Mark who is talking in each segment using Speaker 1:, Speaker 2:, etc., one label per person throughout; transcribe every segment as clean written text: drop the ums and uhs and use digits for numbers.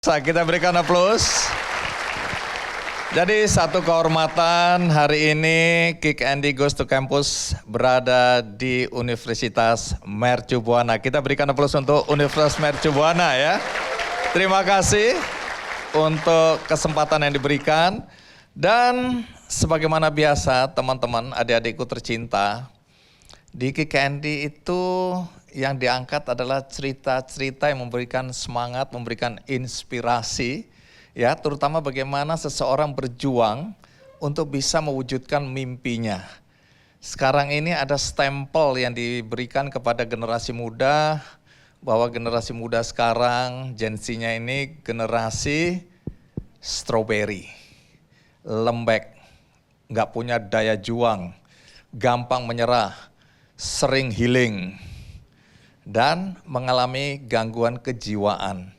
Speaker 1: Kita berikan aplaus. Jadi satu kehormatan hari ini Kick Andy Goes to Campus berada di Universitas Mercu Buana. Kita berikan aplaus untuk Universitas Mercu Buana ya. Terima kasih untuk kesempatan yang diberikan. Dan sebagaimana biasa teman-teman adik-adikku tercinta, di Kick Andy itu yang diangkat adalah cerita-cerita yang memberikan semangat, memberikan inspirasi, ya, terutama bagaimana seseorang berjuang untuk bisa mewujudkan mimpinya. Sekarang ini ada stempel yang diberikan kepada generasi muda, bahwa generasi muda sekarang, Gen Z-nya ini generasi strawberry, lembek, nggak punya daya juang, gampang menyerah, sering healing, dan mengalami gangguan kejiwaan.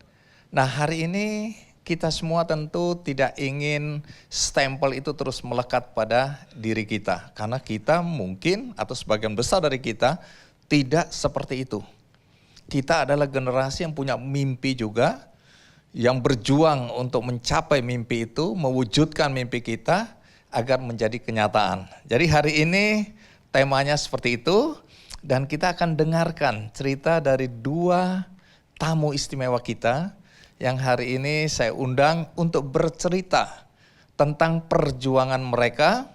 Speaker 1: Nah, hari ini kita semua tentu tidak ingin stempel itu terus melekat pada diri kita. Karena kita mungkin atau sebagian besar dari kita tidak seperti itu. Kita adalah generasi yang punya mimpi juga, yang berjuang untuk mencapai mimpi itu, mewujudkan mimpi kita agar menjadi kenyataan. Jadi hari ini temanya seperti itu. Dan kita akan dengarkan cerita dari dua tamu istimewa kita yang hari ini saya undang untuk bercerita tentang perjuangan mereka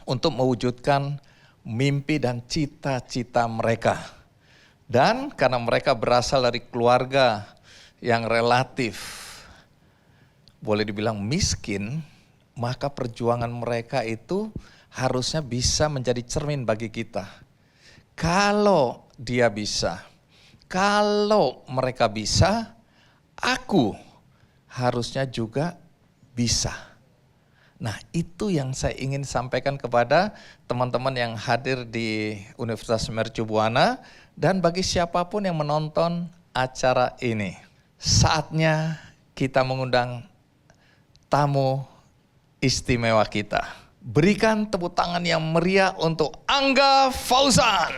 Speaker 1: untuk mewujudkan mimpi dan cita-cita mereka. Dan karena mereka berasal dari keluarga yang relatif boleh dibilang miskin, maka perjuangan mereka itu harusnya bisa menjadi cermin bagi kita. Kalau dia bisa, kalau mereka bisa, aku harusnya juga bisa. Nah, itu yang saya ingin sampaikan kepada teman-teman yang hadir di Universitas Mercu Buana dan bagi siapapun yang menonton acara ini. Saatnya kita mengundang tamu istimewa kita. Berikan tepuk tangan yang meriah untuk Angga Fauzan.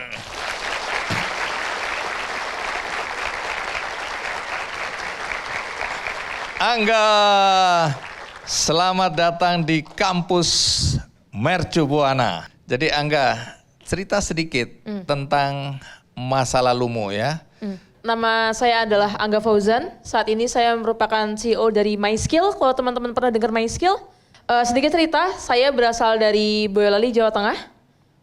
Speaker 1: Angga, selamat datang di kampus Mercu Buana. Jadi Angga, cerita sedikit tentang masa lalumu ya.
Speaker 2: Nama saya adalah Angga Fauzan. Saat ini saya merupakan CEO dari MySkill. Kalau teman-teman pernah dengar MySkill. Sedikit cerita, saya berasal dari Boyolali, Jawa Tengah.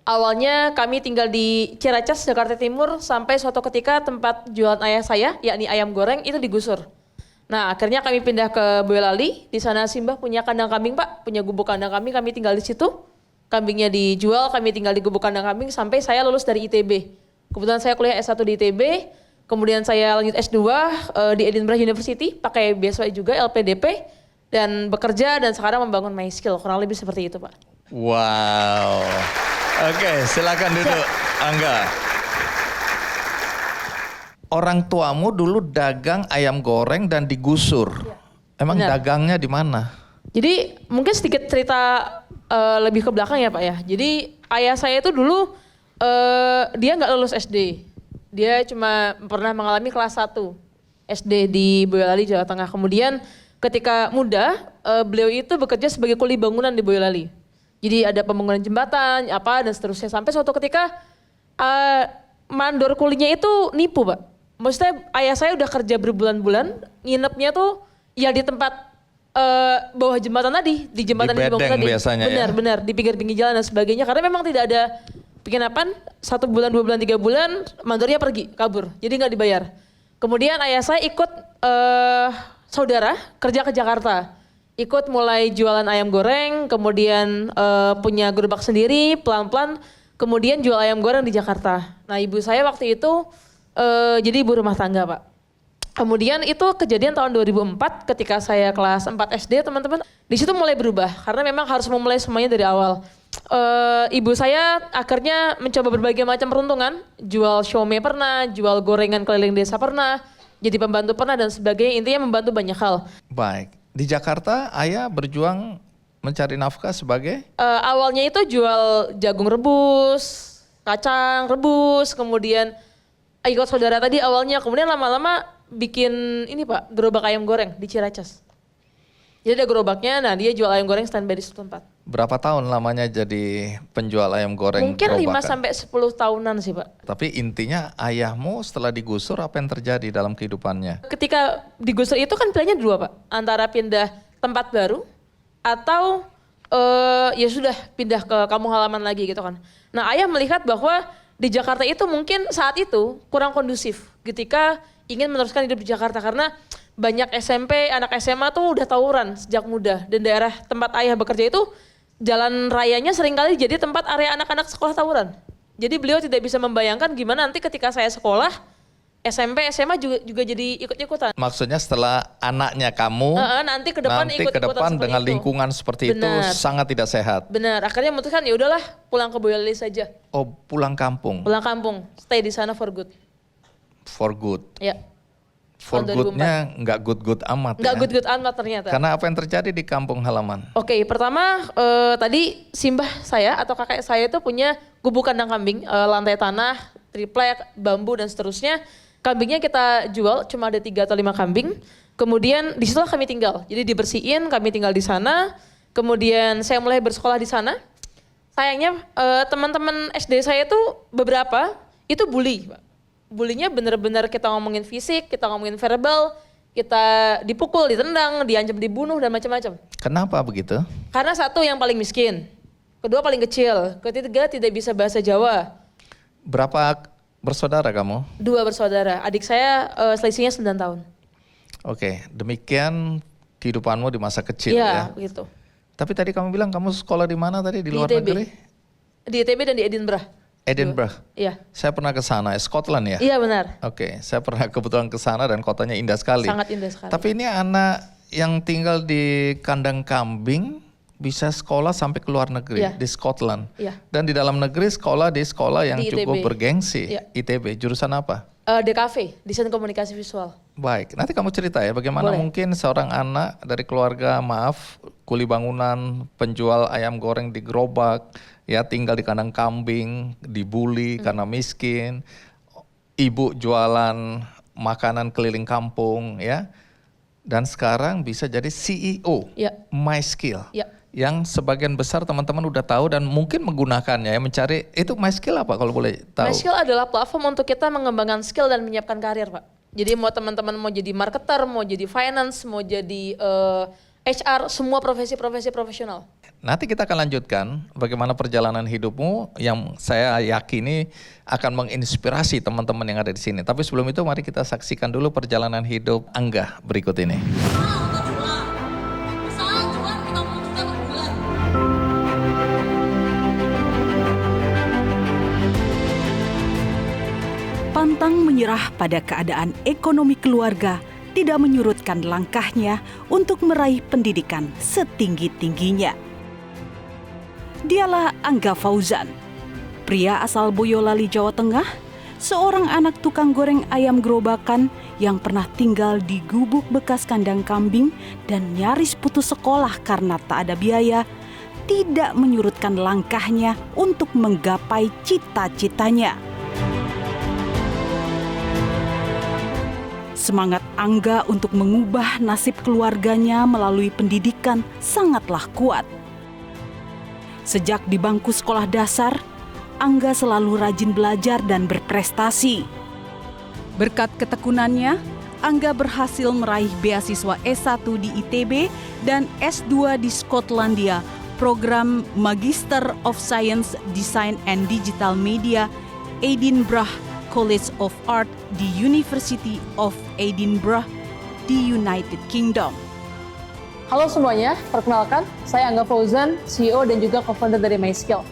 Speaker 2: Awalnya kami tinggal di Ciracas, Jakarta Timur, sampai suatu ketika tempat jualan ayah saya, yakni ayam goreng, itu digusur. Nah, akhirnya kami pindah ke Boyolali. Di sana Simbah punya kandang kambing, Pak. Punya gubuk kandang kambing, kami tinggal di situ. Kambingnya dijual, kami tinggal di gubuk kandang kambing sampai saya lulus dari ITB. Kebetulan saya kuliah S1 di ITB, kemudian saya lanjut S2 di Edinburgh University, pakai beasiswa juga LPDP. Dan bekerja dan sekarang membangun MySkill, kurang lebih seperti itu Pak.
Speaker 1: Wow, oke, silakan duduk Angga. Orang tuamu dulu dagang ayam goreng dan digusur. Ya. Emang benar. Dagangnya di mana?
Speaker 2: Jadi mungkin sedikit cerita lebih ke belakang ya Pak ya. Jadi ayah saya itu dulu dia nggak lulus SD. Dia cuma pernah mengalami kelas 1 SD di Boyolali, Jawa Tengah. Kemudian ketika muda, beliau itu bekerja sebagai kuli bangunan di Boyolali. Jadi ada pembangunan jembatan, apa dan seterusnya. Sampai suatu ketika mandor kulinya itu nipu Pak. Maksudnya ayah saya udah kerja berbulan-bulan, nginepnya tuh ya di tempat bawah jembatan tadi. Di jembatan
Speaker 1: di
Speaker 2: dibangun tadi.
Speaker 1: Biasanya
Speaker 2: benar, di pinggir-pinggir jalan dan sebagainya. Karena memang tidak ada penginapan, 1 bulan, 2 bulan, 3 bulan, mandornya pergi, kabur. Jadi nggak dibayar. Kemudian ayah saya ikut saudara kerja ke Jakarta, ikut mulai jualan ayam goreng, kemudian punya gerobak sendiri, pelan-pelan, kemudian jual ayam goreng di Jakarta. Nah ibu saya waktu itu jadi ibu rumah tangga Pak. Kemudian itu kejadian tahun 2004 ketika saya kelas 4 SD teman-teman. Di situ mulai berubah karena memang harus memulai semuanya dari awal. Ibu saya akhirnya mencoba berbagai macam peruntungan, jual siomay pernah, jual gorengan keliling desa pernah, jadi pembantu pernah dan sebagainya, intinya membantu banyak hal.
Speaker 1: Baik, di Jakarta ayah berjuang mencari nafkah sebagai?
Speaker 2: Awalnya itu jual jagung rebus, kacang rebus, kemudian ikut saudara tadi awalnya, kemudian lama-lama bikin ini Pak, gerobak ayam goreng di Ciracas. Jadi ada gerobaknya, nah dia jual ayam goreng standby di suatu tempat.
Speaker 1: Berapa tahun lamanya jadi penjual ayam goreng
Speaker 2: Mungkin 5
Speaker 1: gerobakan?
Speaker 2: sampai 10 tahunan sih Pak.
Speaker 1: Tapi intinya ayahmu setelah digusur apa yang terjadi dalam kehidupannya?
Speaker 2: Ketika digusur itu kan pilihannya dua Pak, antara pindah tempat baru atau ya sudah pindah ke kampung halaman lagi gitu kan. Nah ayah melihat bahwa di Jakarta itu mungkin saat itu kurang kondusif ketika ingin meneruskan hidup di Jakarta karena banyak SMP, anak SMA tuh udah tawuran sejak muda dan daerah tempat ayah bekerja itu jalan rayanya seringkali jadi tempat area anak-anak sekolah tawuran. Jadi beliau tidak bisa membayangkan gimana nanti ketika saya sekolah SMP, SMA juga jadi ikut-ikutan.
Speaker 1: Maksudnya setelah anaknya kamu
Speaker 2: Nanti ke depan ikut-ikutan seperti
Speaker 1: dengan
Speaker 2: itu.
Speaker 1: lingkungan seperti itu
Speaker 2: Benar.
Speaker 1: sangat tidak sehat.
Speaker 2: Benar, akhirnya memutuskan ya udahlah pulang ke Boyolali saja.
Speaker 1: Oh, pulang kampung
Speaker 2: Pulang kampung, stay di sana for good.
Speaker 1: for good.
Speaker 2: Ya,
Speaker 1: For
Speaker 2: Tahun 2004.
Speaker 1: good-nya nggak good-good amat
Speaker 2: nggak
Speaker 1: ya.
Speaker 2: good-good amat ternyata.
Speaker 1: Karena apa yang terjadi di kampung halaman?
Speaker 2: Oke, pertama tadi simbah saya atau kakek saya itu punya gubuk kandang kambing, lantai tanah, triplek, bambu dan seterusnya. Kambingnya kita jual, cuma ada 3 atau 5 kambing. Kemudian di situlah kami tinggal. Jadi dibersihin, kami tinggal di sana. Kemudian saya mulai bersekolah di sana. Sayangnya teman-teman SD saya itu beberapa itu bully, Pak. Bulinya benar-benar kita ngomongin fisik, kita ngomongin verbal, kita dipukul, ditendang, diancam dibunuh dan macam-macam.
Speaker 1: Kenapa begitu?
Speaker 2: Karena satu yang paling miskin, kedua paling kecil, ketiga tidak bisa bahasa Jawa.
Speaker 1: Berapa bersaudara kamu?
Speaker 2: 2 bersaudara, adik saya selisihnya 9 tahun.
Speaker 1: Oke, demikian kehidupanmu di masa kecil ya.
Speaker 2: Iya, begitu.
Speaker 1: Tapi tadi kamu bilang kamu sekolah di mana tadi? Di luar
Speaker 2: ITB.
Speaker 1: negeri?
Speaker 2: Di ITB dan di Edinburgh.
Speaker 1: Edinburgh.
Speaker 2: Iya.
Speaker 1: Saya pernah ke sana, Scotland ya?
Speaker 2: Iya benar.
Speaker 1: Oke, saya pernah kebetulan ke sana dan kotanya indah sekali.
Speaker 2: Sangat indah sekali.
Speaker 1: Tapi ini anak yang tinggal di kandang kambing bisa sekolah sampai ke luar negeri,
Speaker 2: Iya.
Speaker 1: di Scotland.
Speaker 2: Iya.
Speaker 1: Dan di dalam negeri sekolah di sekolah yang
Speaker 2: Di
Speaker 1: cukup
Speaker 2: ITB.
Speaker 1: bergengsi,
Speaker 2: Iya.
Speaker 1: ITB. Jurusan apa?
Speaker 2: DKV, Desain Komunikasi Visual.
Speaker 1: Baik, nanti kamu cerita ya bagaimana
Speaker 2: Boleh.
Speaker 1: mungkin seorang anak dari keluarga kuli bangunan, penjual ayam goreng di gerobak, ya tinggal di kandang kambing, dibully karena miskin, ibu jualan makanan keliling kampung ya, dan sekarang bisa jadi CEO,
Speaker 2: Ya.
Speaker 1: MySkill.
Speaker 2: Ya.
Speaker 1: Yang sebagian besar teman-teman udah tahu dan mungkin menggunakannya ya, mencari itu MySkill apa kalau boleh tahu?
Speaker 2: MySkill adalah platform untuk kita mengembangkan skill dan menyiapkan karir, Pak. Jadi mau teman-teman mau jadi marketer, mau jadi finance, mau jadi HR, semua profesi-profesi profesional.
Speaker 1: Nanti kita akan lanjutkan bagaimana perjalanan hidupmu yang saya yakini akan menginspirasi teman-teman yang ada di sini. Tapi sebelum itu mari kita saksikan dulu perjalanan hidup Angga berikut ini.
Speaker 3: Pantang menyerah pada keadaan ekonomi keluarga tidak menyurutkan langkahnya untuk meraih pendidikan setinggi-tingginya. Dialah Angga Fauzan, pria asal Boyolali, Jawa Tengah, seorang anak tukang goreng ayam gerobakan yang pernah tinggal di gubuk bekas kandang kambing dan nyaris putus sekolah karena tak ada biaya, tidak menyurutkan langkahnya untuk menggapai cita-citanya. Semangat Angga untuk mengubah nasib keluarganya melalui pendidikan sangatlah kuat. Sejak di bangku sekolah dasar, Angga selalu rajin belajar dan berprestasi. Berkat ketekunannya, Angga berhasil meraih beasiswa S1 di ITB dan S2 di Skotlandia, program Magister of Science Design and Digital Media, Edinburgh College of Art di University of Edinburgh di United Kingdom.
Speaker 2: Halo semuanya, perkenalkan saya Angga Fauzan, CEO dan juga co-founder dari MySkill.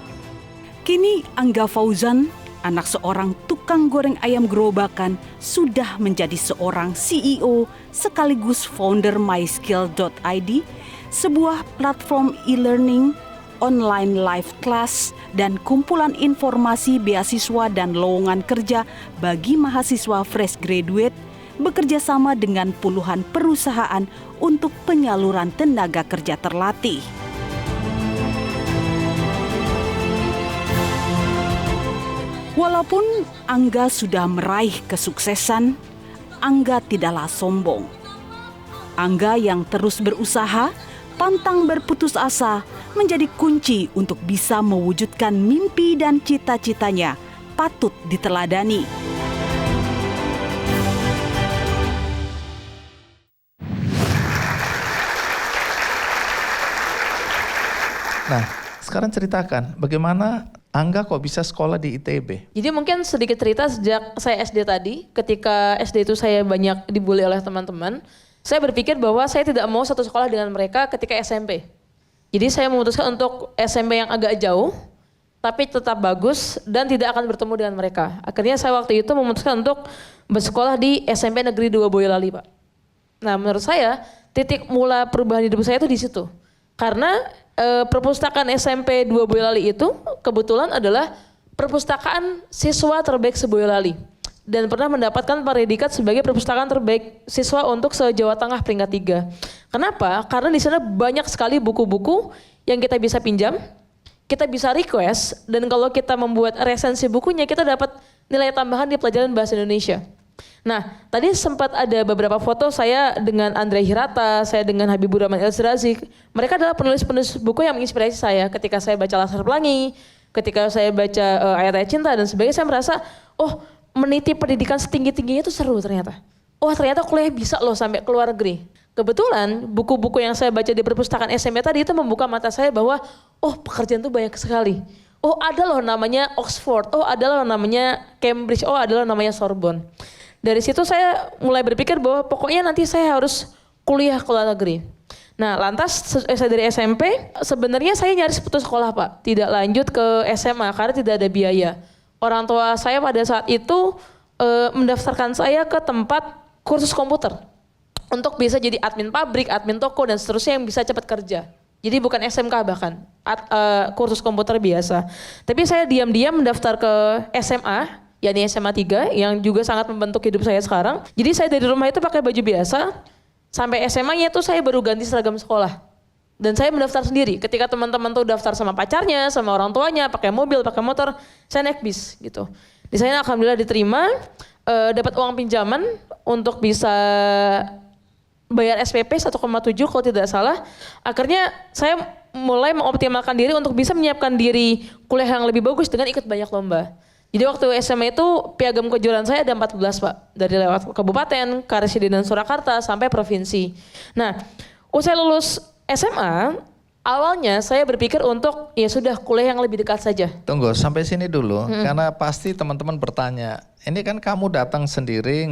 Speaker 3: Kini Angga Fauzan, anak seorang tukang goreng ayam gerobakan, sudah menjadi seorang CEO sekaligus founder MySkill.id, sebuah platform e-learning, online live class, dan kumpulan informasi beasiswa dan lowongan kerja bagi mahasiswa fresh graduate, bekerja sama dengan puluhan perusahaan untuk penyaluran tenaga kerja terlatih. Walaupun Angga sudah meraih kesuksesan, Angga tidaklah sombong. Angga yang terus berusaha, pantang berputus asa, menjadi kunci untuk bisa mewujudkan mimpi dan cita-citanya, patut diteladani.
Speaker 1: Nah, sekarang ceritakan bagaimana Angga kok bisa sekolah di ITB?
Speaker 2: Jadi mungkin sedikit cerita sejak saya SD tadi, ketika SD itu saya banyak dibully oleh teman-teman, saya berpikir bahwa saya tidak mau satu sekolah dengan mereka ketika SMP. Jadi saya memutuskan untuk SMP yang agak jauh, tapi tetap bagus dan tidak akan bertemu dengan mereka. Akhirnya saya waktu itu memutuskan untuk bersekolah di SMP Negeri 2 Boyolali, Pak. Nah, menurut saya titik mula perubahan hidup saya itu di situ. Karena perpustakaan SMP 2 Boyolali itu kebetulan adalah perpustakaan siswa terbaik se-Boyolali dan pernah mendapatkan predikat sebagai perpustakaan terbaik siswa untuk se-Jawa Tengah peringkat 3. Kenapa? Karena di sana banyak sekali buku-buku yang kita bisa pinjam, kita bisa request, dan kalau kita membuat resensi bukunya kita dapat nilai tambahan di pelajaran bahasa Indonesia. Nah, tadi sempat ada beberapa foto saya dengan Andre Hirata, saya dengan Habibur Rahman Elsirazi. Mereka adalah penulis-penulis buku yang menginspirasi saya ketika saya baca Laskar Pelangi, ketika saya baca Ayat-Ayat Cinta dan sebagainya. Saya merasa, oh, meniti pendidikan setinggi-tingginya itu seru ternyata. Oh, ternyata kuliah bisa loh sampai ke luar negeri. Kebetulan buku-buku yang saya baca di perpustakaan SMP tadi itu membuka mata saya bahwa, oh, pekerjaan itu banyak sekali. Oh, ada loh namanya Oxford, oh, ada loh namanya Cambridge, oh, ada loh namanya Sorbonne. Dari situ saya mulai berpikir bahwa pokoknya nanti saya harus kuliah ke luar negeri. Nah, lantas dari SMP sebenarnya saya nyaris putus sekolah, Pak. Tidak lanjut ke SMA karena tidak ada biaya. Orang tua saya pada saat itu mendaftarkan saya ke tempat kursus komputer untuk bisa jadi admin pabrik, admin toko dan seterusnya yang bisa cepat kerja. Jadi bukan SMK bahkan, kursus komputer biasa. Tapi saya diam-diam mendaftar ke SMA, yakni SMA 3 yang juga sangat membentuk hidup saya sekarang. Jadi saya dari rumah itu pakai baju biasa, sampai SMA-nya itu saya baru ganti seragam sekolah. Dan saya mendaftar sendiri. Ketika teman-teman tuh daftar sama pacarnya, sama orang tuanya, pakai mobil, pakai motor, saya naik bis gitu. Di sana alhamdulillah diterima, dapat uang pinjaman untuk bisa bayar SPP 1,7 kalau tidak salah. Akhirnya saya mulai mengoptimalkan diri untuk bisa menyiapkan diri kuliah yang lebih bagus dengan ikut banyak lomba. Jadi waktu SMA itu piagam kejuaraan saya ada 14, Pak. Dari lewat kabupaten, Karesidenan Surakarta sampai provinsi. Nah, usai lulus SMA, awalnya saya berpikir untuk ya sudah kuliah yang lebih dekat saja.
Speaker 1: Tunggu sampai sini dulu, karena pasti teman-teman bertanya, ini kan kamu datang sendiri,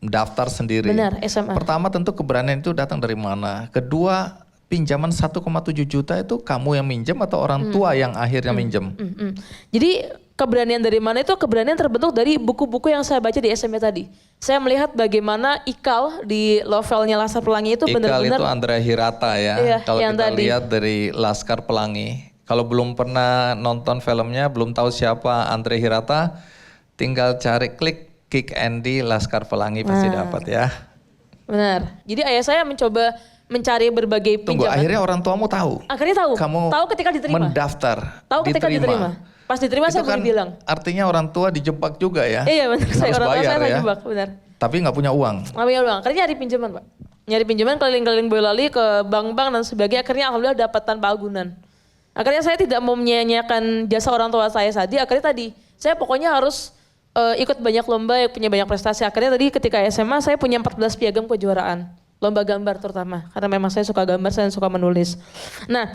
Speaker 1: daftar sendiri.
Speaker 2: Benar, SMA.
Speaker 1: Pertama tentu keberanian itu datang dari mana? Kedua, pinjaman 1,7 juta itu kamu yang minjem atau orang tua yang akhirnya minjem?
Speaker 2: Jadi keberanian dari mana itu keberanian terbentuk dari buku-buku yang saya baca di SMP tadi. Saya melihat bagaimana Ikal di novelnya Laskar Pelangi itu benar-benar.
Speaker 1: Ikal itu Andre Hirata ya.
Speaker 2: Iya,
Speaker 1: kalau kita
Speaker 2: tadi
Speaker 1: lihat dari Laskar Pelangi. Kalau belum pernah nonton filmnya, belum tahu siapa Andre Hirata, tinggal cari klik Kick Andy Laskar Pelangi pasti dapat ya.
Speaker 2: Benar. Jadi ayah saya mencoba mencari berbagai pinjaman.
Speaker 1: Tunggu, akhirnya orang tuamu tahu?
Speaker 2: Akhirnya tahu.
Speaker 1: Kamu
Speaker 2: tahu ketika diterima.
Speaker 1: Mendaftar.
Speaker 2: Tahu ketika diterima. Pas diterima
Speaker 1: itu
Speaker 2: saya
Speaker 1: kan
Speaker 2: boleh bilang.
Speaker 1: Artinya orang tua dijebak juga ya.
Speaker 2: Iya benar, saya orang tua
Speaker 1: bayar,
Speaker 2: saya
Speaker 1: ya.
Speaker 2: dijebak, benar.
Speaker 1: Tapi nggak punya uang.
Speaker 2: Nggak punya uang, akhirnya nyari pinjaman, Pak. Nyari pinjaman keliling-keliling Boyolali ke bank-bank dan sebagainya, akhirnya alhamdulillah dapat tanpa agunan. Akhirnya saya tidak mau menyia-nyiakan jasa orang tua saya akhirnya tadi, saya pokoknya harus ikut banyak lomba, punya banyak prestasi. Akhirnya tadi ketika SMA saya punya 14 piagam kejuaraan. Lomba gambar terutama, karena memang saya suka gambar, saya suka menulis. Nah,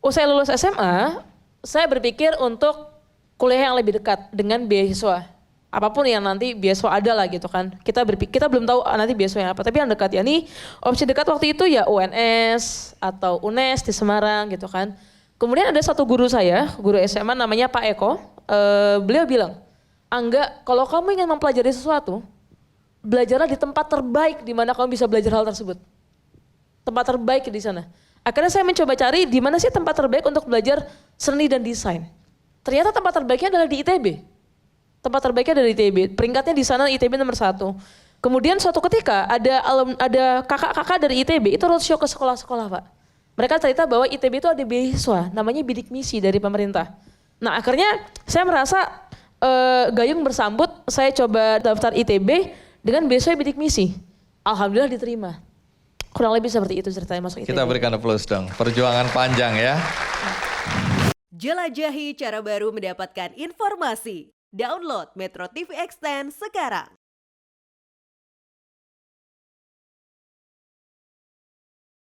Speaker 2: usai lulus SMA, saya berpikir untuk kuliah yang lebih dekat dengan beasiswa. Apapun yang nanti beasiswa ada lah gitu kan. Kita belum tahu nanti beasiswa apa, tapi yang dekat ya. Ini opsi dekat waktu itu ya UNS atau UNES di Semarang gitu kan. Kemudian ada satu guru saya, guru SMA namanya Pak Eko. Beliau bilang, Angga, kalau kamu ingin mempelajari sesuatu, belajarlah di tempat terbaik di mana kamu bisa belajar hal tersebut. Tempat terbaik di sana. Akhirnya saya mencoba cari di mana sih tempat terbaik untuk belajar seni dan desain. Ternyata tempat terbaiknya adalah di ITB. Tempat terbaiknya adalah di ITB. Peringkatnya di sana ITB nomor 1. Kemudian suatu ketika ada kakak-kakak dari ITB itu roadshow ke sekolah-sekolah, Pak. Mereka cerita bahwa ITB itu ada beasiswa, namanya bidik misi dari pemerintah. Nah akhirnya saya merasa gayung bersambut, saya coba daftar ITB dengan beasiswa bidik misi. Alhamdulillah diterima. Kurang lebih seperti itu ceritanya masuk ITB.
Speaker 1: Kita berikan applause dong. Perjuangan panjang ya.
Speaker 4: Jelajahi cara baru mendapatkan informasi. Download Metro TV Extend sekarang.